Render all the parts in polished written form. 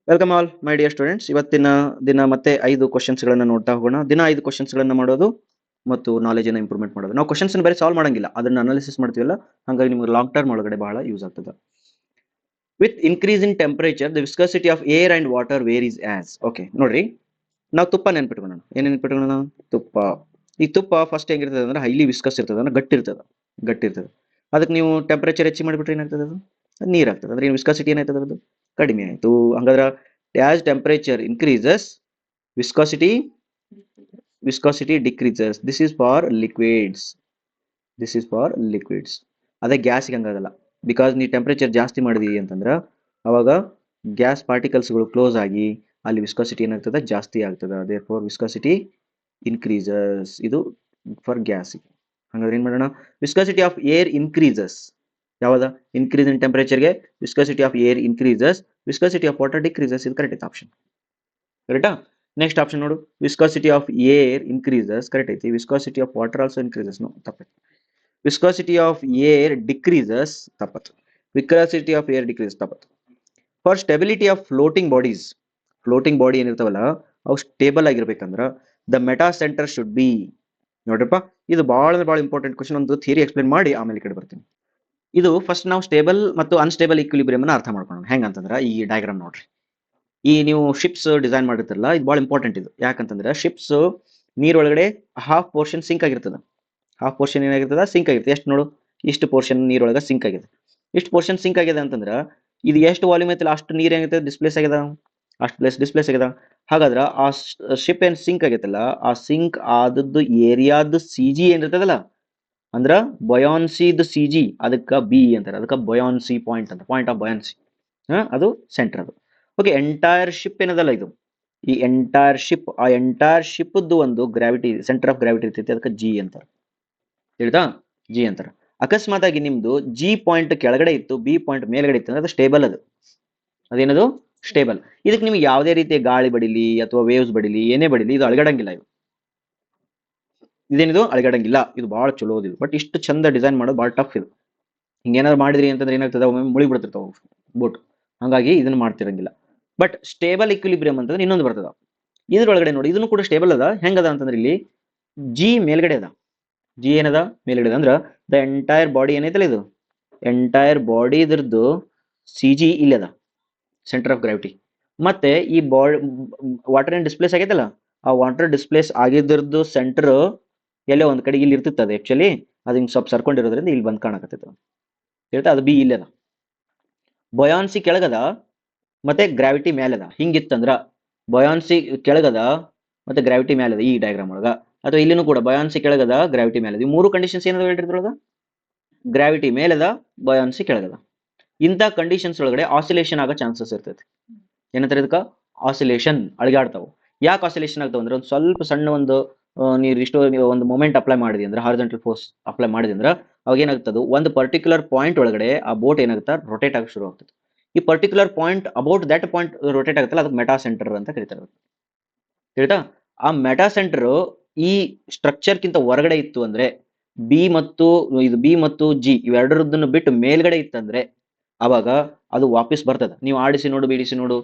Welcome all my dear students. ಇವತ್ತಿನ ದಿನ ಮತ್ತೆ 5 ಕ್ವಶನ್ಸ್ಗಳನ್ನು ನೋಡ್ತಾ ಹೋಗೋಣ. ದಿನ 5 ಕ್ವಶನ್ಸ್ಗಳನ್ನು ಮಾಡೋದು ಮತ್ತು ನಾಲೆಜನ್ನು ಇಂಪ್ರೂವ್ಮೆಂಟ್ ಮಾಡೋದು. ನಾವು ಕ್ವಶನ್ಸ್ ಬರೀ ಸಾಲ್ವ್ ಮಾಡಂಗಿಲ್ಲ, ಅದನ್ನ ಅನಾಲಿಸಿಸ್ ಮಾಡ್ತೀವಲ್ಲ, ಹಾಗಾಗಿ ನಿಮ್ಗೆ ಲಾಂಗ್ ಟರ್ಮ್ ಒಳಗಡೆ ಬಹಳ ಯೂಸ್ ಆಗ್ತದೆ. With increase in temperature the viscosity of air and water varies as. Okay ನೋಡ್ರಿ, ನಾವು ತುಪ್ಪ ನೆನ್ಪಿಟ್ಕೊಳ್ಳೋಣ. ಏನ್ ನೆನ್ಪಿಟ್ಕೊಳ್ಳೋಣ? ತುಪ್ಪ. ಈ ತುಪ್ಪ ಫಸ್ಟ್ ಹೆಂಗಿರ್ತದೆ ಅಂದ್ರೆ ಹೈಲಿ ವಿಸ್ಕಸ್ ಇರ್ತದೆ, ಅಂದ್ರೆ ಗಟ್ಟಿ ಇರ್ತದೆ. ಅದಕ್ಕೆ ನೀವು ಟೆಂಪರೇಚರ್ ಹೆಚ್ಚಿಗೆ ಮಾಡಿಬಿಟ್ರೆ ಏನಾಗ್ತದೆ? ಅದು ನೀರ್ ಆಗ್ತದೆ. ಅಂದ್ರೆ ವಿಸ್ಕಾಸಿಟಿ ಏನಾಯ್ತದೆ? ಅದು ಕಡಿಮೆ ಆಯ್ತು. ಹಂಗಾದ್ರೆ as temperature increases viscosity decreases. This is for liquids. ಅದೇ ಗ್ಯಾಸ್ಗೆ ಹಂಗಾಗಲ್ಲ. ಬಿಕಾಸ್ ನೀವು ಟೆಂಪರೇಚರ್ ಜಾಸ್ತಿ ಮಾಡಿದೀವಿ ಅಂತಂದ್ರೆ ಅವಾಗ ಗ್ಯಾಸ್ ಪಾರ್ಟಿಕಲ್ಸ್ಗಳು ಕ್ಲೋಸ್ ಆಗಿ ಅಲ್ಲಿ ವಿಸ್ಕಾಸಿಟಿ ಏನಾಗ್ತದೆ? ಜಾಸ್ತಿ ಆಗ್ತದೆ. therefore viscosity increases. ಇದು ಫಾರ್ ಗ್ಯಾಸ್. ಹಾಗಾದ್ರೆ ಏನ್ ಮಾಡೋಣ? Viscosity of air increases. ಯಾವ್ದ? ಇನ್ಕ್ರೀಸ್ ಇನ್ ಟೆಂಪರೇಚರ್ಗೆ viscosity of air increases, viscosity of water decreases. ಇದು ಕರೆಕ್ಟ್ ಐತೆ ಆಪ್ಷನ್. ಕರೆಕ್ಟಾ? ನೆಕ್ಸ್ಟ್ ಆಪ್ಷನ್ ನೋಡು, viscosity of air increases correct ಐತಿ. Viscosity of water also increases. No, ತಪ್ಪೈತಿ. ವಿಸ್ಕಾಸಿಟಿ ಆಫ್ ಏರ್ ಡಿಕ್ರೀಸಸ್ ತಪ್ಪತ್ತು. Viscosity of air decreases ತಪ್ಪತ್ತು. For stability of floating body ಏನಿರ್ತಾವಲ್ಲ ಅವು ಸ್ಟೇಬಲ್ ಆಗಿರ್ಬೇಕಂದ್ರ the metacentre should B. ನೋಡ್ರಪ್ಪ, ಇದು ಬಹಳ ಇಂಪಾರ್ಟೆಂಟ್ ಕ್ವಶನ್. ಒಂದು ಥಿಯರಿ ಎಕ್ಸ್ಪ್ಲೇನ್ ಮಾಡಿ ಆಮೇಲೆ ಈ ಕಡೆ ಬರ್ತೀನಿ. ಇದು ಫಸ್ಟ್ ನಾವು ಸ್ಟೇಬಲ್ ಮತ್ತು ಅನ್ಸ್ಟೇಬಲ್ ಈಕ್ವಿಲಿಬ್ರಿಯಂ ಅನ್ನ ಅರ್ಥ ಮಾಡ್ಕೊಳ್ಳೋಣ. ಹೆಂಗಂತಂದ್ರ ಈ ಡಯಾಗ್ರಾಮ್ ನೋಡ್ರಿ. ಈ ನೀವು ಶಿಪ್ಸ್ ಡಿಸೈನ್ ಮಾಡಿರ್ತಾರಲ್ಲ, ಇದು ಬಹಳ ಇಂಪಾರ್ಟೆಂಟ್. ಇದು ಯಾಕಂತಂದ್ರೆ ಶಿಪ್ಸ್ ನೀರೊಳಗಡೆ ಹಾಫ್ ಪೋರ್ಷನ್ ಸಿಂಕ್ ಆಗಿರ್ತದ. ಹಾಫ್ ಪೋರ್ಷನ್ ಏನಾಗಿರ್ತದ? ಸಿಂಕ್ ಆಗಿರ್ತದೆ. ಎಷ್ಟು ನೋಡು, ಇಷ್ಟು ಪೋರ್ಷನ್ ನೀರೊಳಗೆ ಸಿಂಕ್ ಆಗಿದೆ. ಇಷ್ಟು ಪೋರ್ಷನ್ ಸಿಂಕ್ ಆಗಿದೆ ಅಂತಂದ್ರ ಇದು ಎಷ್ಟು ವಾಲ್ಯೂಮ್ ಐತಲ್ಲ ಅಷ್ಟು ನೀರ್ ಏನಾಗಿದೆ? ಡಿಸ್ಪ್ಲೇಸ್ ಆಗ್ಯದ. ಅಷ್ಟು ಪ್ಲೇಸ್ ಡಿಸ್ಪ್ಲೇಸ್ ಆಗ್ಯದ. ಹಾಗಾದ್ರ ಆ ಶಿಪ್ ಏನ್ ಸಿಂಕ್ ಆಗೈತಲ್ಲ, ಆ ಸಿಂಕ್ ಆದದ್ದು ಏರಿಯಾದ ಸಿ ಜಿ ಏನಿರ್ತದಲ್ಲ, ಅಂದ್ರ ಬಯಾನ್ಸಿದ್ ಸಿ ಜಿ, ಅದಕ್ಕ ಬಿ ಅಂತಾರೆ. ಅದಕ್ಕೆ ಬಯಾನ್ಸಿ ಪಾಯಿಂಟ್ ಅಂತ, ಪಾಯಿಂಟ್ ಆಫ್ ಬಯಾನ್ಸಿ. ಅದು ಸೆಂಟರ್. ಅದು ಓಕೆ. ಎಂಟೈರ್ ಶಿಪ್ ಏನದಲ್ಲ ಇದು, ಈ ಎಂಟೈರ್ ಶಿಪ್, ಆ ಎಂಟೈರ್ ಶಿಪ್ ಒಂದು ಗ್ರಾವಿಟಿ, ಸೆಂಟರ್ ಆಫ್ ಗ್ರಾವಿಟಿ ಇರ್ತೈತಿ. ಅದಕ್ಕೆ ಜಿ ಅಂತಾರೆ. ತಿಳಿತಾ? ಜಿ ಅಂತಾರೆ. ಅಕಸ್ಮಾತ್ ಆಗಿ ನಿಮ್ದು ಜಿ ಪಾಯಿಂಟ್ ಕೆಳಗಡೆ ಇತ್ತು, ಬಿ ಪಾಯಿಂಟ್ ಮೇಲ್ಗಡೆ ಇತ್ತು ಅಂದ್ರೆ ಅದು ಸ್ಟೇಬಲ್. ಅದೇನದು? ಸ್ಟೇಬಲ್. ಇದಕ್ಕೆ ನಿಮ್ಗೆ ಯಾವುದೇ ರೀತಿಯ ಗಾಳಿ ಬಡಿಲಿ ಅಥವಾ ವೇವ್ಸ್ ಬಡಿಲಿ, ಏನೇ ಬಡಿಲಿ, ಇದು ಅಳಗಡಂಗಿಲ್ಲ. ಇದೇನಿದು? ಅಳಗಡಂಗಿಲ್ಲ. ಇದು ಬಹಳ ಚಲೋ ಇದು. ಬಟ್ ಇಷ್ಟು ಚಂದ ಡಿಸೈನ್ ಮಾಡೋದು ಬಹಳ ಟಫ್ ಇದು. ಹಿಂಗೇನಾದ್ರು ಮಾಡಿದ್ರಿ ಅಂತಂದ್ರೆ ಏನಾಗ್ತದೆ? ಒಮ್ಮೆ ಮುಳಿ ಬಿಡ್ತಿರ್ತಾವ ಬೋಟ್. ಹಾಗಾಗಿ ಇದನ್ನ ಮಾಡ್ತಿರಂಗಿಲ್ಲ. ಬಟ್ ಸ್ಟೇಬಲ್ ಇಕ್ವಿಲಿಬ್ರಿಯಂ ಅಂತಂದ್ರೆ ಇನ್ನೊಂದು ಬರ್ತದ. ಇದ್ರೊಳಗಡೆ ನೋಡಿ, ಇದನ್ನು ಕೂಡ ಸ್ಟೇಬಲ್ ಅದ. ಹೆಂಗದ ಅಂತಂದ್ರೆ ಇಲ್ಲಿ ಜಿ ಮೇಲ್ಗಡೆ ಅದ. ಜಿ ಏನದ? ಮೇಲ್ಗಡೆ ಅದ. ಅಂದ್ರ ದ ಎಂಟೈರ್ ಬಾಡಿ ಏನೈತಲ್ಲ, ಇದು ಎಂಟೈರ್ ಬಾಡಿ ಇದ್ರದ್ದು ಸಿ ಜಿ ಇಲ್ಲಿ ಅದ, ಸೆಂಟರ್ ಆಫ್ ಗ್ರಾವಿಟಿ. ಮತ್ತೆ ಈ ಬಾಡಿ ವಾಟರ್ ಏನ್ ಡಿಸ್ಪ್ಲೇಸ್ ಆಗೈತಲ್ಲ, ಆ ವಾಟರ್ ಡಿಸ್ಪ್ಲೇಸ್ ಆಗಿದ್ರದ್ದು ಸೆಂಟರ್ ಎಲ್ಲೋ ಒಂದ್ ಕಡೆ ಇಲ್ಲಿ ಇರ್ತಿತ್ತು. ಅದು ಆಕ್ಚುಲಿ ಅದು ಹಿಂಗ್ ಸ್ವಲ್ಪ ಸರ್ಕೊಂಡಿರೋದ್ರಿಂದ ಇಲ್ಲಿ ಬಂದ್ ಕಾಣಕತ್ತೈತೆ. ಹೇಳ್ತಾ ಅದು ಬಿ ಇಲ್ಲದ. ಬಯಾನ್ಸಿ ಕೆಳಗದ ಮತ್ತೆ ಗ್ರಾವಿಟಿ ಮೇಲದ. ಹಿಂಗಿತ್ತಂದ್ರ ಬಯಾನ್ಸಿ ಕೆಳಗದ ಮತ್ತೆ ಗ್ರಾವಿಟಿ ಮೇಲದ ಈ ಡಯಾಗ್ರಾಮ್ ಒಳಗ, ಅಥವಾ ಇಲ್ಲಿನೂ ಕೂಡ ಬಯಾನ್ಸಿ ಕೆಳಗದ, ಗ್ರಾವಿಟಿ ಮೇಲದ. ಈ ಮೂರು ಕಂಡೀಷನ್ಸ್ ಏನದ ಹೇಳಿದ್ರೊಳಗ? ಗ್ರಾವಿಟಿ ಮೇಲದ, ಬಯಾನ್ಸಿ ಕೆಳಗದ. ಇಂಥ ಕಂಡೀಷನ್ಸ್ ಒಳಗಡೆ ಆಸಿಲೇಷನ್ ಆಗೋ ಚಾನ್ಸಸ್ ಇರ್ತೈತಿ. ಏನಂತಾರೆ ಇದಕ್ಕ? ಆಸಿಲೇಷನ್. ಅಳಿಗಾಡ್ತಾವು. ಯಾಕೆ ಆಸಿಲೇಷನ್ ಆಗ್ತಾವ ಅಂದ್ರೆ ಒಂದು ಸ್ವಲ್ಪ ಸಣ್ಣ ಒಂದು ನೀವು ಒಂದು ಮೊಮೆಂಟ್ ಅಪ್ಲೈ ಮಾಡಿದ್ರಿ ಅಂದ್ರೆ, ಹಾರಿಜಾಂಟಲ್ ಫೋರ್ಸ್ ಅಪ್ಲೈ ಮಾಡಿದ್ರಿ ಅಂದ್ರೆ ಅವಾಗ ಏನಾಗ್ತದೆ? ಒಂದು ಪರ್ಟಿಕ್ಯುಲರ್ ಪಾಯಿಂಟ್ ಒಳಗಡೆ ಆ ಬೋಟ್ ಏನಾಗುತ್ತೆ? ರೊಟೇಟ್ ಆಗಿ ಶುರು ಆಗ್ತದೆ. ಈ particular point, about that point rotate ಆಗುತ್ತಲ್ಲ, ಅದಕ್ಕೆ ಮೆಟಾ ಸೆಂಟರ್ ಅಂತ ಕರೀತಾರೆ. ತಿಳಿತಾ? ಆ ಮೆಟಾ ಸೆಂಟರ್ ಈ ಸ್ಟ್ರಕ್ಚರ್ ಕಿಂತ ಹೊರಗಡೆ ಇತ್ತು ಅಂದ್ರೆ, ಬಿ ಮತ್ತು ಜಿ ಇವೆರಡರದನ್ನು ಬಿಟ್ಟು ಮೇಲ್ಗಡೆ ಇತ್ತಂದ್ರೆ ಅವಾಗ ಅದು ವಾಪಸ್ ಬರ್ತದ. ನೀವು ಆಡಿಸಿ ನೋಡು, ಬೀಡಿಸಿ ನೋಡು,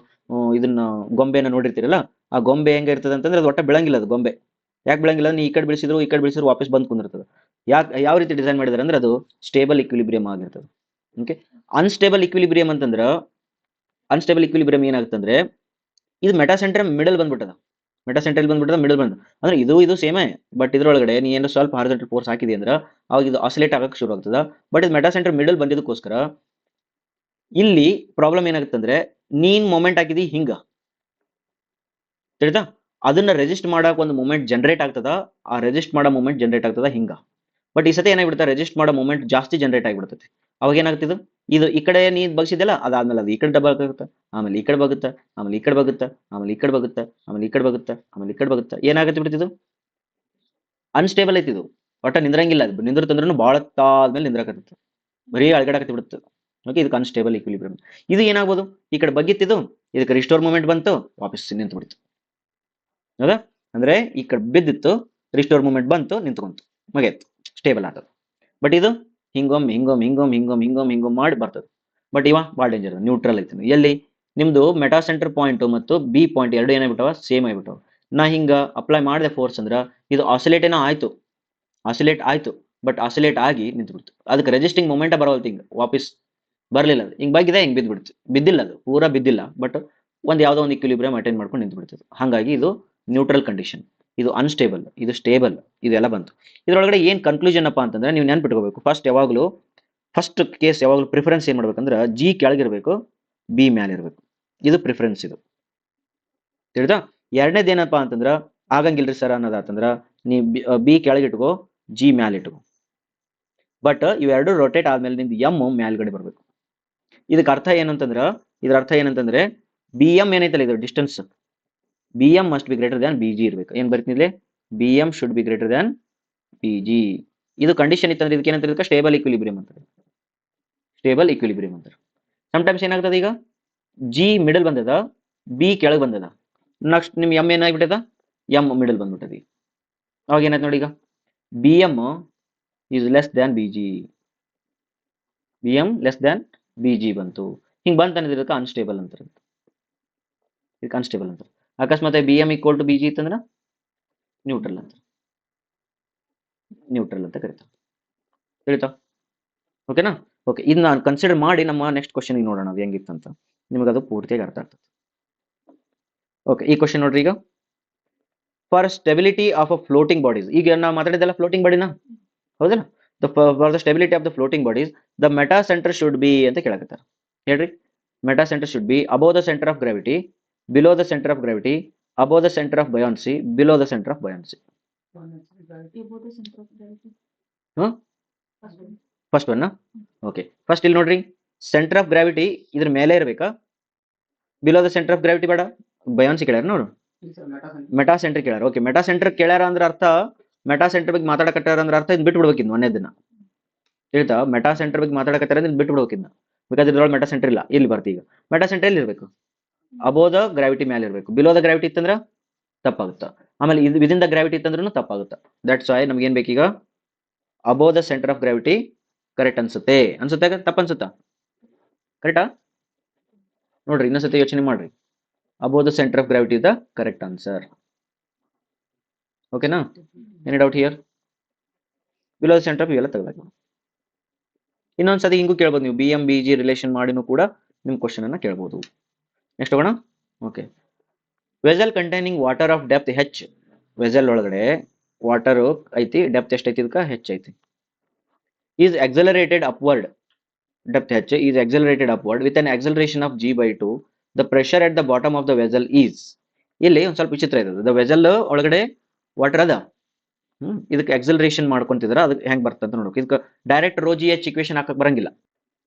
ಇದನ್ನ ಗೊಂಬೆನ ನೋಡಿರ್ತೀರಲ್ಲ, ಆ ಗೊಂಬೆ ಹೆಂಗ ಇರ್ತದೆ ಅಂತಂದ್ರೆ ಅದು ಒಟ್ಟ ಬೆಳಂಗಿಲ್ಲ. ಅದು ಗೊಂಬೆ ಯಾಕೆ ಬೆಳಂಗಿಲ್ಲ? ನೀ ಈ ಕಡೆ ಬಿಡಿಸಿದ್ರು ವಾಪಸ್ ಬಂದ್ ಕುಂದಿರ್ತದೆ. ಯಾವ ರೀತಿ ಡಿಸೈನ್ ಮಾಡಿದಾರೆ ಅಂದ್ರೆ ಅದು ಸ್ಟೇಬಲ್ ಇಕ್ವಿಲಿಬ್ರಿಯಂ ಆಗಿರ್ತದೆ. ಓಕೆ. ಅನ್ಸ್ಟೇಬಲ್ ಇಕ್ವಿಲಿಬ್ರಿಯಂ ಏನಾಗುತ್ತಂದ್ರೆ ಇದು ಮೆಟಾ ಸೆಂಟರ್ ಮಿಡಲ್ ಬಂದ್ಬಿಟ್ಟದ. ಮಿಡಲ್ ಬಂದ ಅಂದ್ರೆ ಇದು ಸೇಮೇ. ಬಟ್ ಇದ್ರೊಳಗಡೆ ನೀ ಏನೋ ಸ್ವಲ್ಪ ಹಾರಿಜಾಂಟಲ್ ಫೋರ್ಸ್ ಹಾಕಿದಿ ಅಂದ್ರೆ ಅವಾಗ ಇದು ಆಸಿಲೇಟ್ ಆಗಕ್ಕೆ ಶುರು ಆಗ್ತದ. ಬಟ್ ಇದು ಮೆಟಾ ಸೆಂಟರ್ ಮಿಡಲ್ ಬಂದಿದ್ದಕ್ಕೋಸ್ಕರ ಇಲ್ಲಿ ಪ್ರಾಬ್ಲಮ್ ಏನಾಗುತ್ತಂದ್ರೆ, ನೀನ್ ಮೊಮೆಂಟ್ ಹಾಕಿದಿ ಹಿಂಗ, ತಿಳಿತಾ? ಅದನ್ನ ರೆಜಿಸ್ಟ್ ಮಾಡಕ್ ಒಂದು ಮೂಮೆಂಟ್ ಜನರೇಟ್ ಆಗ್ತದ. ಆ ರೆಜಿಸ್ಟ್ ಮಾಡೋ ಮೂಮೆಂಟ್ ಜನರೇಟ್ ಆಗ್ತದ ಹಿಂಗ. ಬಟ್ ಈ ಸತಿ ಏನಾಗ್ಬಿಡುತ್ತೆ? ರೆಜಿಸ್ಟ್ ಮಾಡೋ ಮೂಮೆಂಟ್ ಜಾಸ್ತಿ ಜನರೇಟ್ ಆಗಿಬಿಡ್ತೈತಿ. ಅವಾಗ ಏನಾಗ್ತಿದ್ದು? ಇದು ಈ ಕಡೆ ನೀ ಬಗ್ಸಿದೆಲ್ಲ, ಅದಾದ್ಮೇಲೆ ಅದು ಈ ಕಡೆ ಡಬಲ್ ಆಗುತ್ತೆ, ಆಮೇಲೆ ಈ ಕಡೆ ಬಗುತ್ತೆ, ಆಮೇಲೆ ಈ ಕಡೆ ಬಗುತ್ತೆ, ಆಮೇಲೆ ಈ ಕಡೆ ಬಗುತ್ತೆ, ಆಮೇಲೆ ಈ ಕಡೆ ಬಗುತ್ತೆ, ಆಮೇಲೆ ಈ ಕಡೆ ಬಗುತ್ತೆ. ಏನಾಗುತ್ತೆ ಬಿಡ್ತಿದ್ದು? ಅನ್ಸ್ಟೇಬಲ್ ಐತಿದು. ಒಟ್ಟ ನಿಂದ್ರಂಗಿಲ್ಲ. ಅದು ನಿಂದಿರ್ತಂದ್ರೂ ಬಹಳ ತಾದ್ಮೇಲೆ ನಿಂದ್ರಾಕತ್ತೆ, ಬರೀ ಅಳಗಡಾಕತ್ತಿ ಬಿಡುತ್ತೆ. ಓಕೆ. ಇದಕ್ಕೆ ಅನ್ಸ್ಟೇಬಲ್ ಇಕ್ವಿಲಿಬ್ರಿಯಂ. ಇದು ಏನಾಗ್ಬೋದು? ಈ ಕಡೆ ಬಗ್ಗಿತ್ತಿದ್ದು, ಇದಕ್ಕೆ ರಿಸ್ಟೋರ್ ಮೂಮೆಂಟ್ ಬಂತು, ವಾಪಸ್ ನಿಂತು ಬಿಡ್ತು. ಹೌದಾ? ಅಂದ್ರೆ ಈ ಕಡೆ ಬಿದ್ದಿತ್ತು, ರಿಸ್ಟೋರ್ ಮೂಮೆಂಟ್ ಬಂತು, ನಿಂತ್ಕೊಂತು, ಮುಗಿಯಿತು, ಸ್ಟೇಬಲ್ ಆಗ್ತದೆ. ಬಟ್ ಇದು ಹಿಂಗೊಮ್ಮೆ ಮಾಡಿ ಬರ್ತದೆ. ಬಟ್ ಭಾಳ ಡೇಂಜರ್. ನ್ಯೂಟ್ರಲ್ ಐತಿ. ಎಲ್ಲಿ? ನಿಮ್ದು ಮೆಟಾ ಸೆಂಟರ್ ಪಾಯಿಂಟ್ ಮತ್ತು ಬಿ ಪಾಯಿಂಟ್ ಎರಡು ಏನಾಗ್ಬಿಟ್ಟವ ಸೇಮ್ ಆಗಿಬಿಟ್ಟವ. ನಾ ಹಿಂಗ ಅಪ್ಲೈ ಮಾಡಿದೆ ಫೋರ್ಸ್ ಅಂದ್ರೆ ಇದು ಆಸಿಲೇಟ್ ಏನೋ ಆಯ್ತು, ಆಸಿಲೇಟ್ ಆಯ್ತು, ಬಟ್ ಆಸಿಲೇಟ್ ಆಗಿ ನಿಂತ್ಬಿಡ್ತು. ಅದಕ್ಕೆ ರೆಜಿಸ್ಟಿಂಗ್ ಮೊಮೆಂಟ ಬರವಲ್ತು, ಹಿಂಗೆ ವಾಪಸ್ ಬರಲಿಲ್ಲ. ಅದು ಹಿಂಗೆ ಬಗ್ಗಿದೆ, ಹಿಂಗೆ ಬಿದ್ದುಬಿಡ್ತು. ಬಿದ್ದಿಲ್ಲ, ಅದು ಪೂರಾ ಬಿದ್ದಿಲ್ಲ, ಬಟ್ ಒಂದು ಯಾವುದೋ ಒಂದು ಇಕ್ವಿಲಿಬ್ರಿಯಂ ಅಟೈನ್ ಮಾಡ್ಕೊಂಡು ನಿಂತ್ಬಿಡ್ತದೆ. ಹಾಗಾಗಿ ಇದು ನ್ಯೂಟ್ರಲ್ ಕಂಡೀಷನ್, ಇದು ಅನ್ಸ್ಟೇಬಲ್, ಇದು ಸ್ಟೇಬಲ್, ಇದೆಲ್ಲ ಬಂತು. ಇದರೊಳಗಡೆ ಏನು ಕನ್ಕ್ಲೂಷನ್ ಅಪ್ಪ ಅಂತಂದ್ರೆ ನೀವು ನೆನ್ಪಿಟ್ಕೋಬೇಕು. ಫಸ್ಟ್ ಕೇಸ್ ಯಾವಾಗಲೂ ಪ್ರಿಫರೆನ್ಸ್ ಏನು ಮಾಡ್ಬೇಕಂದ್ರೆ ಜಿ ಕೆಳಗಿರಬೇಕು, ಬಿ ಮ್ಯಾಲೆ ಇರಬೇಕು. ಇದು ಪ್ರಿಫರೆನ್ಸ್. ಇದು ತಿಳಿದಾ? ಎರಡನೇದು ಏನಪ್ಪಾ ಅಂತಂದ್ರೆ ಆಗಂಗಿಲ್ರಿ ಸರ್ ಅನ್ನೋದಾತಂದ್ರ ನೀ ಬಿ ಕೆಳಗಿಟ್ಕೋ, ಜಿ ಮ್ಯಾಲೆ ಇಟ್ಕೋ. ಬಟ್ ಇವೆರಡು ರೊಟೇಟ್ ಆದ್ಮೇಲೆ ನಿಮ್ದು ಎಮ್ ಮ್ಯಾಲ್ಗಡೆ ಬರಬೇಕು. ಇದಕ್ಕೆ ಅರ್ಥ ಏನಂತಂದ್ರೆ, ಇದರ ಅರ್ಥ ಏನಂತಂದ್ರೆ ಬಿ ಎಂ ಏನೈತಲ್ಲ ಇದು distance, B M must be greater than B G ಇರಬೇಕು. ಏನ್ ಬರ್ತೀನಿ B M should be greater than B G. ಇದು ಕಂಡೀಷನ್ ಇತ್ತಂದ್ರೆ ಇದಕ್ಕೆ ಏನಂತ ಇದಕ್ಕೆ ಸ್ಟೇಬಲ್ ಇಕ್ವಿಲಿಬ್ರಿಯಂ ಅಂತಾರೆ. ಸ್ಟೇಬಲ್ ಇಕ್ವಿಲಿಬ್ರಿಯಂ ಅಂತಾರೆ. ಸಮ್ಟೈಮ್ಸ್ ಏನಾಗ್ತದೆ, ಈಗ ಜಿ ಮಿಡಲ್ ಬಂದದ, ಬಿ ಕೆಳಗೆ ಬಂದದ, ನೆಕ್ಸ್ಟ್ ನಿಮ್ ಎಂ ಏನಾಗ್ಬಿಟ್ಟದ, ಎಂ ಮಿಡಲ್ ಬಂದ್ಬಿಟ್ಟದ. ಅವಾಗ ಏನಾಯ್ತು ನೋಡಿ, ಈಗ B M is less than B G, B M less than B G ಬಂತು. ಹಿಂಗೆ ಬಂತ ಇದಕ್ಕೆ ಅನ್ಸ್ಟೇಬಲ್ ಅಂತಾರೆ. ಇದಕ್ಕೆ ಅನ್ಸ್ಟೇಬಲ್ ಅಂತಾರೆ. ಅಕಸ್ಮಾತ್ B M equal to B G ಇತ್ತಂದ್ರೆ ನ್ಯೂಟ್ರಲ್ ಅಂತ, ನ್ಯೂಟ್ರಲ್ ಅಂತ ಕರಿತಾವೆ. ತಿಳಿತಾ? ಓಕೆನಾ? ಓಕೆ, ಇದನ್ನ ಕನ್ಸಿಡರ್ ಮಾಡಿ ನಮ್ಮ ನೆಕ್ಸ್ಟ್ ಕ್ವಶನ್ ನೋಡೋಣ ಅದು ಹೆಂಗಿತ್ತಂತ. ನಿಮಗೆ ಅದು ಪೂರ್ತಿಯಾಗಿ ಅರ್ಥ ಆಗ್ತದೆ. ಓಕೆ, ಈ ಕ್ವಶನ್ ನೋಡ್ರಿ. ಈಗ for stability of a floating bodies, ಈಗ ನಾವು ಮಾತಾಡಿದೆಲ್ಲ ಫ್ಲೋಟಿಂಗ್ ಬಾಡಿನ, ಹೌದಲ್ಲ? For the stability of the floating bodies the metacentre should be ಅಂತ ಕೇಳಕತ್ತಾರೆ. ಹೇಳ್ರಿ, metacentre should be above the centre of gravity, below the centre of gravity, above the centre of buoyancy, below the centre of buoyancy. First one. Okay, first ಇಲ್ಲಿ ನೋಡ್ರಿ, centre of gravity ಇದ್ರ ಮೇಲೆ ಇರಬೇಕಾ, below the centre of gravity ಬೇಡ? Buoyancy ಕೇಳ್ಯಾರ ನೋಡು, metacentre ಕೇಳ್ಯಾರ. Okay, metacentre ಕೇಳ್ಯಾರ ಅಂದ್ರೆ ಅರ್ಥ ಮೆಟಾ ಸೆಂಟರ್ ಬಗ್ಗೆ ಮಾತಾಡಕತ್ತಾರ ಅಂದ್ರೆ ಅರ್ಥ ಇದು ಬಿಟ್ಟು ಬಿಡ್ಬೇಕಿದ್ ಒಂದೇ ದಿನ. ಹೇಳ್ತಾ, ಮೆಟಾ ಸೆಂಟರ್ ಬಗ್ಗೆ ಮಾತಾಡಕತ್ತಾರ ಅಂದ್ರೆ ಬಿಟ್ಟು ಬಿಡ್ಬೇಕಿದ್ನ, ಬೇಕಾದ್ರೆ ಇದ್ರೊಳಗೆ ಮೆಟಾ ಸೆಂಟರ್ ಇಲ್ಲ. ಇಲ್ಲಿ ಬರ್ತೀವಿ. ಈಗ ಮೆಟಾ ಸೆಂಟರ್ ಎಲ್ಲಿ ಇರಬೇಕು? ಅಬೋವ್ ದ ಗ್ರಾವಿಟಿ ಮೇಲೆ ಇರಬೇಕು. ಬಿಲೋ ದ ಗ್ರಾವಿಟಿ ಇತ್ತಂದ್ರೆ ತಪ್ಪಾಗುತ್ತೆ. ಆಮೇಲೆ ಇದು ವಿದಿನ್ ದ ಗ್ರಾವಿಟಿ ಇತ್ತಂದ್ರೂ ತಪ್ಪಾಗುತ್ತೆ. ದಟ್ಸ್ ವೈ ನಮ್ಗೆ ಏನ್ ಬೇಕೀಗ, above the centre of gravity correct ಅನ್ಸುತ್ತೆ. ತಪ್ಪ ಅನ್ಸುತ್ತಾ? ಕರೆಕ್ಟಾ? ನೋಡ್ರಿ, ಇನ್ನೊಂದ್ಸತಿ ಯೋಚನೆ ಮಾಡ್ರಿ. Above the centre of gravity is the correct answer. ಓಕೆನಾ? Any doubt here? Below the centre of ಇವೆಲ್ಲ ತೆಗೆದಾಗ ಇನ್ನೊಂದ್ಸತಿ ಹಿಂಗೂ ಕೇಳ್ಬೋದು ನೀವು. B M B G relation ಮಾಡಿನೂ ಕೂಡ ನಿಮ್ ಕ್ವಶನ್ ಅನ್ನ ಕೇಳ್ಬೋದು. ನೆಕ್ಸ್ಟ್ ಹೋಗೋಣ. Okay, vessel containing water of depth H. Vessel ಒಳಗಡೆ ವಾಟರ್ ಐತಿ, ಡೆಪ್ತ್ ಎಷ್ಟೈತಿ ಇದಕ್ಕೆ? ಹೆಚ್ ಐತಿ. Is accelerated upward, depth h is accelerated upward with an acceleration of g by 2. The pressure at the bottom of the vessel is. ಇಲ್ಲಿ ಒಂದು ಸ್ವಲ್ಪ ವಿಚಿತ್ರ ಇದೆ. ದ ವೆಸಲ್ ಒಳಗಡೆ ವಾಟರ್ ಅದ, ಇದಕ್ಕೆ ಎಕ್ಸಲರೇಷನ್ ಮಾಡ್ಕೊಂತಿದ್ರ, ಅದಕ್ಕೆ ಹೆಂಗ್ ಬರ್ತದೆ ಅಂತ ನೋಡೋಕೆ. ಇದಕ್ಕೆ direct rho G H equation ಹಾಕಕ್ ಬರಂಗಿಲ್ಲ.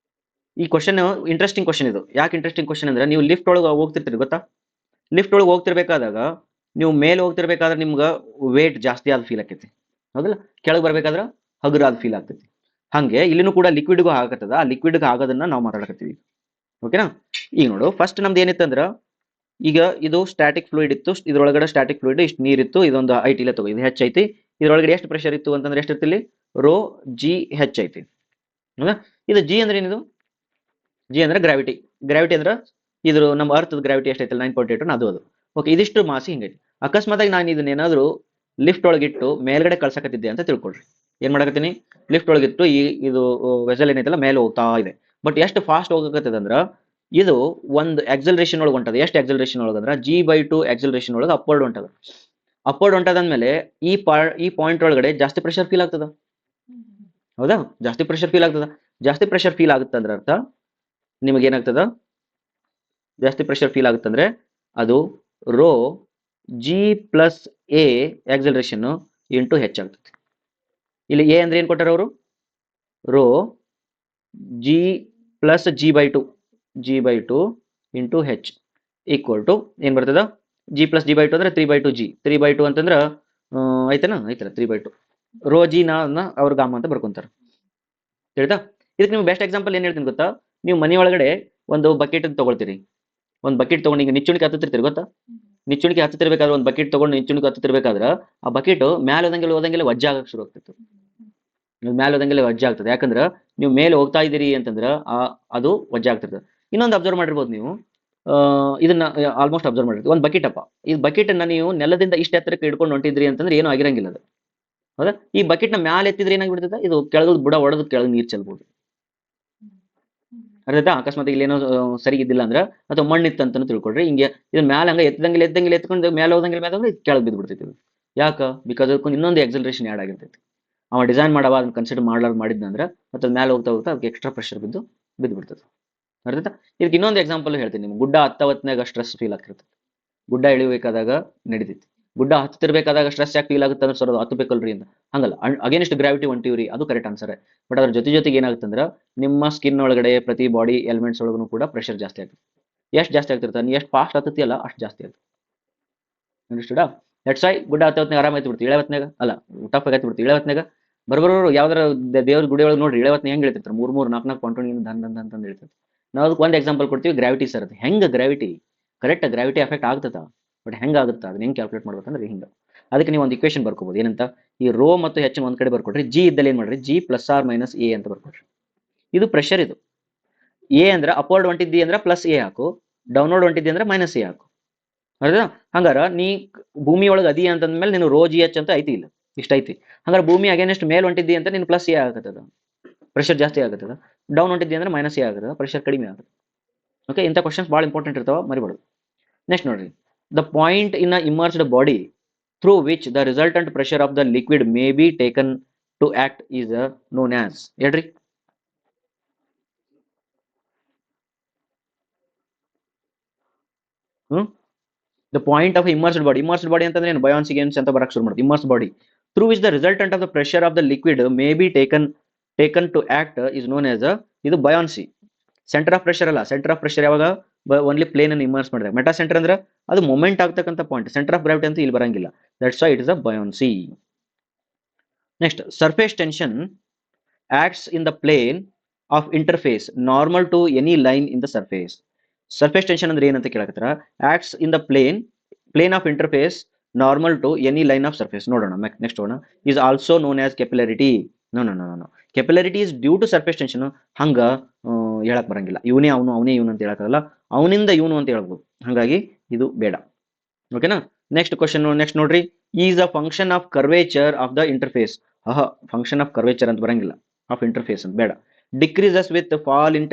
ಈ ಕ್ವಶನ್ ಇಂಟ್ರೆಸ್ಟಿಂಗ್ ಕ್ವಶನ್ ಇದು. ಯಾಕೆ ಇಂಟ್ರೆಸ್ಟಿಂಗ್ ಕ್ವಶನ್ ಅಂದ್ರೆ, ನೀವು ಲಿಫ್ಟ್ ಒಳಗೆ ಹೋಗ್ತಿರ್ತೀರಿ ಗೊತ್ತಾ? ಲಿಫ್ಟ್ ಒಳಗೆ ಹೋಗ್ತಿರ್ಬೇಕಾದಾಗ ನೀವು ಮೇಲೆ ಹೋಗ್ತಿರ್ಬೇಕಾದ್ರೆ ನಿಮ್ಗೆ ವೇಟ್ ಜಾಸ್ತಿ ಆದ ಫೀಲ್ ಆಕೈತಿ, ಹೌದಲ್ಲ? ಕೆಳಗೆ ಬರ್ಬೇಕಾದ್ರೆ ಹಗುರಾದ ಫೀಲ್ ಆಗ್ತೈತಿ. ಹಂಗೆ ಇಲ್ಲಿನೂ ಕೂಡ ಲಿಕ್ವಿಡ್ಗೂ ಆಗತ್ತದ. ಆ ಲಿಕ್ವಿಡ್ಗೆ ಆಗೋದನ್ನ ನಾವು ಮಾತಾಡಕತ್ತೀವಿ. ಓಕೆನಾ? ಈಗ ನೋಡು, ಫಸ್ಟ್ ನಮ್ದು ಏನಿತ್ತಂದ್ರ, ಈಗ ಇದು ಸ್ಟ್ಯಾಟಿಕ್ ಫ್ಲೂಯಿಡ್ ಇತ್ತು, ಇದ್ರೊಳಗಡೆ ಸ್ಟ್ಯಾಟಿಕ್ ಫ್ಲೂಯಿಡ್ ಇಷ್ಟು ನೀರಿತ್ತು, ಇದೊಂದು ಐಟಿ ಇಲ್ಲ ತಗೋ, ಇದು ಹೆಚ್ ಐತಿ. ಇದ್ರೊಳಗಡೆ ಎಷ್ಟು ಪ್ರೆಷರ್ ಇತ್ತು ಅಂತಂದ್ರೆ ಎಷ್ಟಿತ್ತು ಇಲ್ಲಿ? ರೋ ಜಿ ಹೆಚ್ ಐತಿ. ಹೌದಾ? ಇದು ಜಿ ಅಂದ್ರೆ ಏನಿದು? ಜಿ ಅಂದ್ರೆ ಗ್ರಾವಿಟಿ. ಗ್ರಾವಿಟಿ ಅಂದ್ರೆ ಇದ್ರ ನಮ್ಮ ಅರ್ಥದ ಗ್ರಾವಿಟಿ ಎಷ್ಟೈತಲ್ಲ 9.8 ಅದು. ಓಕೆ, ಇದಿಷ್ಟು ಮಾಸಿ ಹಿಂಗೈತಿ. ಅಕಸ್ಮಾತ್ ನಾನು ಇದನ್ನ ಏನಾದ್ರು ಲಿಫ್ಟ್ ಒಳಗಿಟ್ಟು ಮೇಲ್ಗಡೆ ಕಳ್ಸಕತ್ತಿದ್ದೆ ಅಂತ ತಿಳ್ಕೊಳ್ರಿ. ಏನ್ ಮಾಡಕತ್ತೀನಿ? ಲಿಫ್ಟ್ ಒಳಗಿಟ್ಟು ಇದು ವೆಸಲ್ ಏನೈತಲ್ಲ ಮೇಲೆ ಹೋಗ್ತಾ ಇದೆ. ಬಟ್ ಎಷ್ಟು ಫಾಸ್ಟ್ ಹೋಗಕತ್ತದ ಅಂದ್ರ, ಇದು ಒಂದು ಎಕ್ಸಲರೇಷನ್ ಒಳಗೆ ಹೊಂಟದ. ಎಷ್ಟು ಎಕ್ಸಲರೇಷನ್ ಒಳಗಂದ್ರ ಜಿ ಬೈ 2 ಎಕ್ಸಲರೇಷನ್ ಒಳಗೆ ಅಪ್ವರ್ಡ್ ಹೊಂಟದ. ಅಪ್ವರ್ಡ್ ಹೊಂಟದಂದ್ಮೇಲೆ ಈ ಪಾಯಿಂಟ್ ಒಳಗಡೆ ಜಾಸ್ತಿ ಪ್ರೆಷರ್ ಫೀಲ್ ಆಗ್ತದ, ಹೌದಾ? ಜಾಸ್ತಿ ಪ್ರೆಷರ್ ಫೀಲ್ ಆಗ್ತದ. ಜಾಸ್ತಿ ಪ್ರೆಷರ್ ಫೀಲ್ ಆಗುತ್ತೆ ಅಂದ್ರೆ ಅರ್ಥ ನಿಮಗೆ ಏನಾಗ್ತದ? ಜಾಸ್ತಿ ಪ್ರೆಷರ್ ಫೀಲ್ ಆಗುತ್ತಂದ್ರೆ ಅದು rho G plus A acceleration into H ಆಗ್ತದೆ. ಇಲ್ಲಿ ಎ ಅಂದ್ರೆ ಏನ್ ಕೊಟ್ಟಾರ ಅವರು? Rho G plus G by 2 into H equal to ಏನ್ ಬರ್ತದ? ಜಿ ಪ್ಲಸ್ ಜಿ ಬೈ 2 ಅಂದ್ರೆ 3/2 ಜಿ. 3/2 ಅಂತಂದ್ರ ಐತಲ್ಲ 3/2 ರೋ ಜಿ ನ ಅವ್ರ ಗಾಮ ಅಂತ ಬರ್ಕೊಂತಾರ. ತಿಳಿತಾ? ಇದಕ್ಕೆ ನಿಮ್ಗೆ ಬೆಸ್ಟ್ ಎಕ್ಸಾಂಪಲ್ ಏನ್ ಹೇಳ್ತೀನಿ ಗೊತ್ತಾ? ನೀವು ಮನೆ ಒಳಗಡೆ ಒಂದು ಬಕೆಟ್ ತಗೊಳ್ತೀರಿ. ಒಂದು ಬಕೆಟ್ ತಗೊಂಡು ಈಗ ನಿಚ್ಚುಣಿಕೆ ಹತ್ತಿರ್ತೀರಿ ಗೊತ್ತಾ? ನಿಚ್ಚುಣಿಕೆ ಹತ್ತಿರ್ಬೇಕಾದ್ರೆ ಒಂದು ಬಕೆಟ್ ತಗೊಂಡು ನಿಚ್ಚುಣಿಕೆ ಹತ್ತಿರ್ಬೇಕಾದ್ರೆ ಆ ಬಕೆಟ್ ಮ್ಯಾಲೆ ಹೋದಂಗೆಲ್ಲ ವಜ್ಜೆ ಆಗಕ್ಕೆ ಶುರು ಆಗ್ತಿತ್ತು. ಮ್ಯಾಲೆ ಹೋದಂಗೆಲ್ಲ ವಜ್ಜೆ ಆಗ್ತದೆ. ಯಾಕಂದ್ರೆ ನೀವು ಮೇಲೆ ಹೋಗ್ತಾ ಇದ್ದೀರಿ ಅಂತಂದ್ರೆ ಅದು ವಜ್ಜೆ ಆಗ್ತಿರ್ತದೆ. ಇನ್ನೊಂದು ಅಬ್ಸರ್ವ್ ಮಾಡಿರ್ಬೋದು ನೀವು, ಇದನ್ನ ಆಲ್ಮೋಸ್ಟ್ ಅಬ್ಸರ್ವ್ ಮಾಡಿರ್ತೀವಿ. ಒಂದು ಬಕೆಟ್ ಅಪ್ಪ, ಈ ಬಕೆಟನ್ನು ನೀವು ನೆಲದಿಂದ ಇಷ್ಟು ಎತ್ತರಕ್ಕೆ ಹಿಡ್ಕೊಂಡು ಹೊಂಟಿದ್ರಿ ಅಂತಂದ್ರೆ ಏನೂ ಆಗಿರಂಗಿಲ್ಲ ಅದು, ಹೌದಾ? ಈ ಬಕೆಟ್ನ ಮ್ಯಾಲೆ ಎತ್ತಿದ್ರೆ ಏನಾಗ್ಬಿಡ್ತದೆ, ಇದು ಕೆಳಗೆ ಬುಡ ಒಡೆದು ಕೆಳಗೆ ನೀರು ಚೆಲ್ಬೋದು. ಅರ್ಥ ಅಕಸ್ಮಾತ್ ಇಲ್ಲಿ ಏನೋ ಸರಿ ಇದ್ದಿಲ್ಲ ಅಂದ್ರೆ ಅಥವಾ ಮಣ್ಣಿತ್ತು ಅಂತ ತಿಳ್ಕೊಳ್ರಿ, ಹಿಂಗೆ ಇದನ್ನ ಮ್ಯಾಲೆ ಹಂಗೆ ಎತ್ತಂಗಿಲ್ಲ ಎತ್ಕೊಂಡು ಮೇಲೆ ಹೋದಂಗಿಲ್ಲ ಮೇಲೆ ಹೋದ್ರೆ ಕೆಳಗೆ ಬಿದ್ದು ಬಿಡ್ತೈತಿ ಇದು. ಯಾಕ? ಬಿಕಾಸ್ ಅದಕ್ಕೆ ಇನ್ನೊಂದು ಎಕ್ಸಲರೇಷನ್ ಆ್ಯಡ್ ಆಗಿರ್ತೈತಿ. ಅವ ಡಿಸೈನ್ ಮಾಡವ ಅದನ್ನ ಕನ್ಸಿಡರ್ ಮಾಡಲಾರ್ದು ಮಾಡಿದ್ನಂದ್ರೆ ಮತ್ತೆ ಮೇಲೆ ಹೋಗ್ತಾ ಹೋಗ್ತಾ ಅದಕ್ಕೆ ಎಕ್ಸ್ಟ್ರಾ ಪ್ರೆಷರ್ ಬಿದ್ದು ಬಿಡ್ತದೆ. ಅರ್ಥ? ಇದಕ್ಕೆ ಇನ್ನೊಂದು ಎಕ್ಸಾಂಪಲ್ ಹೇಳ್ತೀನಿ ನಿಮ್ಗೆ. ಗುಡ್ಡ ಹತ್ತವತ್ನಾಗ ಸ್ಟ್ರೆಸ್ ಫೀಲ್ ಆಗ್ತಿರ್ತದೆ, ಗುಡ್ಡ ಇಳಿಬೇಕಾದಾಗ ನಡೀತೈತಿ. ಗುಡ್ಡ ಹತ್ತಿರ್ಬೇಕಾದಾಗ ಸ್ಟ್ರೆಸ್ ಯಾಕೆ ಫೀಲ್ ಆಗುತ್ತೆ ಅಂದ್ರೆ ಸರ್ ಅದು ಹತ್ತಬೇಕಲ್ರಿ ಅಂತ. ಹಂಗಲ್ಲ, ಅಗೇನ್ಸ್ಟ್ ಗ್ರಾವಿಟಿ ಹೊಂಟಿವ್ರಿ, ಅದು ಕರೆಕ್ಟ್ ಆನ್ಸರ್. ಬಟ್ ಅದ್ರ ಜೊತೆಗೆ ಏನಾಗುತ್ತೆ ಅಂದ್ರೆ ನಿಮ್ಮ ಸ್ಕಿನ್ ಒಳಗಡೆ ಪ್ರತಿ ಬಾಡಿ ಎಲಿಮೆಂಟ್ಸ್ ಒಳಗೂ ಕೂಡ ಪ್ರೆಷರ್ ಜಾಸ್ತಿ ಆಗುತ್ತೆ. ಎಷ್ಟು ಜಾಸ್ತಿ ಆಗ್ತಿರ್ತಾರೆ, ನೀವು ಎಷ್ಟು ಫಾಸ್ಟ್ ಹತ್ತತಿಯಲ್ಲ ಅಷ್ಟು ಜಾಸ್ತಿ ಆಗುತ್ತೆ. ಅಂಡರ್ಸ್ಟುಡಾ? ಲೆಟ್ಸ್ ವೈ ಗುಡ್ಡ ಹತ್ತವತ್ನಾಗ ಆರಾಮ ಆಯ್ತು ಬಿಡ್ತೀವಿ, ಇಳೆವತ್ನಾಗ ಅಲ್ಲ ಟಫ್ ಆಗೈತೆ ಬಿಡ್ತೀವಿ. ಇಳೆವತ್ನಾಗ ಬರೋರು ಯಾವ್ದಾರ ದೇವ್ರ ಗುಡಿ ಒಳಗೆ ನೋಡ್ರಿ, ಇಳೆವತ್ನಾಗ ಹೆಂಗೆ ಹೇಳ್ತಿರ್ತಾರೆ, 3-4 ಪಾಯಿಂಟ್ ದಂಡ್ ಅಂತ ಹೇಳ್ತಾರೆ. ನಾವು ಅದಕ್ಕೆ ಒಂದು ಎಕ್ಸಾಂಪಲ್ ಕೊಡ್ತೀವಿ, ಗ್ರಾವಿಟಿ ಸರ್. ಅದು ಹೆಂಗೆ ಗ್ರಾವಿಟಿ ಕರೆಕ್ಟ್ ಗ್ರಾವಿಟಿ ಎಫೆಕ್ಟ್ ಆಗ್ತದ, ಬಟ್ ಹೆಂಗಾಗುತ್ತೆ ಅದನ್ನ ಹೆಂಗೆ ಕ್ಯಾಲ್ಕುಲೇಟ್ ಮಾಡ್ಬೇಕಂದ್ರೆ ಹಿಂಗೆ. ಅದಕ್ಕೆ ನೀವು ಒಂದು ಇಕ್ವೇಷನ್ ಬರ್ಕೋಬೋದು. ಏನಂತ, ಈ ರೋ ಮತ್ತು ಹೆಚ್ಚಿನ ಒಂದು ಕಡೆ ಬರ್ಕೊಟ್ರಿ, ಜಿ ಇದ್ದಲ್ಲಿ ಏನು ಮಾಡ್ರಿ, ಜಿ +or - ಎ ಅಂತ ಬರ್ಕೊಟ್ರಿ. ಇದು ಪ್ರೆಷರ್. ಇದು ಎ ಅಂದ್ರೆ ಅಪ್ವರ್ಡ್ ಹೊಂಟಿದ್ದಿ ಅಂದ್ರೆ +a ಹಾಕು, ಡೌನ್ವರ್ಡ್ ಹೊಂಟಿದ್ದಿ ಅಂದ್ರೆ -a ಹಾಕು. ಹೌದಾ? ಹಂಗಾರ ನೀ ಭೂಮಿ ಒಳಗೆ ಅದಿ ಅಂತಂದ್ಮೇಲೆ ನೀನು ರೋ ಜಿ ಎಚ್ ಅಂತ ಐತಿ, ಇಲ್ಲ ಇಷ್ಟ ಐತಿ. ಹಂಗಾರೆ ಭೂಮಿ ಅಗೇನೆಸ್ಟ್ ಮೇಲೆ ಹೊಂಟಿದ್ದಿ ಅಂತ ನೀನು +a ಆಗತ್ತದ, ಪ್ರೆಷರ್ ಜಾಸ್ತಿ ಆಗತ್ತದ. ಡೌನ್ ಹೊಂಟಿದ್ದಿ ಅಂದ್ರೆ -a ಆಗತ್ತದ, ಪ್ರೆಷರ್ ಕಡಿಮೆ ಆಗುತ್ತೆ. ಓಕೆ, ಇಂಥ ಕ್ವಶನ್ಸ್ ಭಾಳ ಇಂಪಾರ್ಟೆಂಟ್ ಇರ್ತಾವ, ಮರಿಬಾರ್ದು. ನೆಕ್ಸ್ಟ್ ನೋಡ್ರಿ, the point in a immersed body through which the resultant pressure of the liquid may be taken to act is known as. ಹೇಳ್ರಿ, the point of immersed body ಅಂತಂದ್ರೆ ಏನು, ಬಯಾನ್ಸಿ games ಅಂತ ಬರಕ್ಕೆ ಶುರು ಮಾಡುತ್ತೆ. immersed body through which the resultant of the pressure of the liquid may be taken to act is known as ಇದು ಬಯಾನ್ಸಿ. Centre of pressure ಅಲ್ಲ, centre of pressure ಯಾವಾಗ only plane ಅನ್ನು ಇಮರ್ಸ್ ಮಾಡಿದಾಗ. ಮೆಟಾ ಸೆಂಟರ್ ಅಂದ್ರೆ ಅದು moment ಆಗ್ತಕ್ಕಂಥ point, centre of gravity ಅಂತ ಇಲ್ಲಿ ಬರಂಗಿಲ್ಲ. That's why it is a buoyancy. Next, surface tension acts in the plane of interface normal to any line in the surface. Surface tension ಅಂದ್ರೆ ಏನಂತ ಕೇಳಕತ್ತಾರ. acts in the plane of interface normal to any line of surface. ನೋಡೋಣ, next ನೋಡೋಣ. is also known as capillarity. No capillarity is due to surface tension. ಹಂಗ ಹೇಳಕ್ ಬರಂಗಿಲ್ಲ, ಅವನೇ ಇವನು ಅಂತ ಹೇಳಕ್ಕಾಗಲ್ಲ, ಅವನಿಂದ ಇವನು ಅಂತ ಹೇಳ್ಬೋದು. ಹಾಗಾಗಿ ಇದು ಬೇಡ. ಓಕೆನಾ? ನೆಕ್ಸ್ಟ್ ಕ್ವಶನ್, ನೆಕ್ಸ್ಟ್ ನೋಡ್ರಿ, is a function of curvature of the interface. Function of curvature ಅಂತ ಬರಂಗಿಲ್ಲ, ಆಫ್ ಇಂಟರ್ಫೇಸ್ ಅಂತ ಬೇಡ. Decreases with fall in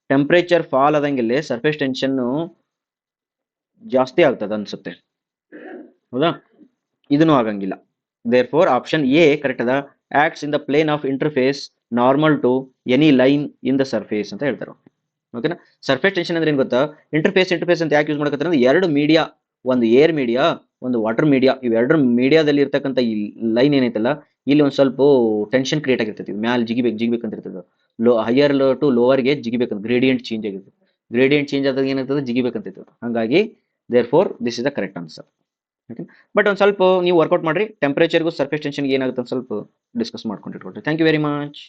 temperature fall ಆದಂಗಿಲ್ಲ ಸರ್ಫೇಸ್ ಟೆನ್ಷನ್ ಜಾಸ್ತಿ ಆಗ್ತದ ಅನ್ಸುತ್ತೆ, ಹೌದಾ? ಇದನ್ನು ಆಗಂಗಿಲ್ಲ. Therefore option A correct ಅದ. Acts in the plane of interface normal to any line in the surface ಅಂತ ಹೇಳ್ತಾರೆ. ಓಕೆನಾ? ಸರ್ಫೇಸ್ ಟೆನ್ಷನ್ ಅಂದ್ರೆ ಏನು ಗೊತ್ತಾ, ಇಂಟರ್ಫೇಸ್ ಅಂತ ಯಾಕೆ ಯೂಸ್ ಮಾಡಕತ್ತಾರೆ ಅಂದ್ರೆ, ಎರಡು ಮೀಡಿಯಾ, ಒಂದು ಏರ್ ಮೀಡಿಯಾ, ಒಂದು ವಾಟರ್ ಮೀಡಿಯಾ, ಇವೆರಡರ ಮೀಡಿಯಾದಲ್ಲಿ ಇರ್ತಕ್ಕಂಥ ಈ ಲೈನ್ ಏನೈತಲ್ಲ, ಇಲ್ಲಿ ಒಂದು ಸ್ವಲ್ಪ ಟೆನ್ಷನ್ ಕ್ರಿಯೇಟ್ ಆಗಿರ್ತೈತಿ. ಮ್ಯಾಲೆ ಜಿಗಿಬೇಕಂತ ಇರ್ತದೆ, ಹೈಯರ್ ಟು ಲೋವರ್ಗೆ ಜಿಗಿಬೇಕಂತ, ಗ್ರೇಡಿಯಂಟ್ ಚೇಂಜ್ ಆಗಿರ್ತದೆ. ಗ್ರೇಡಿಯಂಟ್ ಚೇಂಜ್ ಆದಾಗ ಏನಾಗ್ತದೆ, ಜಿಗಿಬೇಕಂತ ಇರ್ತದೆ. ಹಾಗಾಗಿ therefore this is the correct answer. Okay, but ಒಂದು ಸ್ವಲ್ಪ ನೀವು ವರ್ಕೌಟ್ ಮಾಡ್ರಿ, ಟೆಂಪರೇಚರ್ಗೂ ಸರ್ಫೇಸ್ ಟೆನ್ಷನ್ಗೆ ಏನಾಗುತ್ತೆ ಅಂತ ಸ್ವಲ್ಪ ಡಿಸ್ಕಸ್ ಮಾಡ್ಕೊಂಡಿಟ್ಕೊಳ್ರಿ. Thank you very much.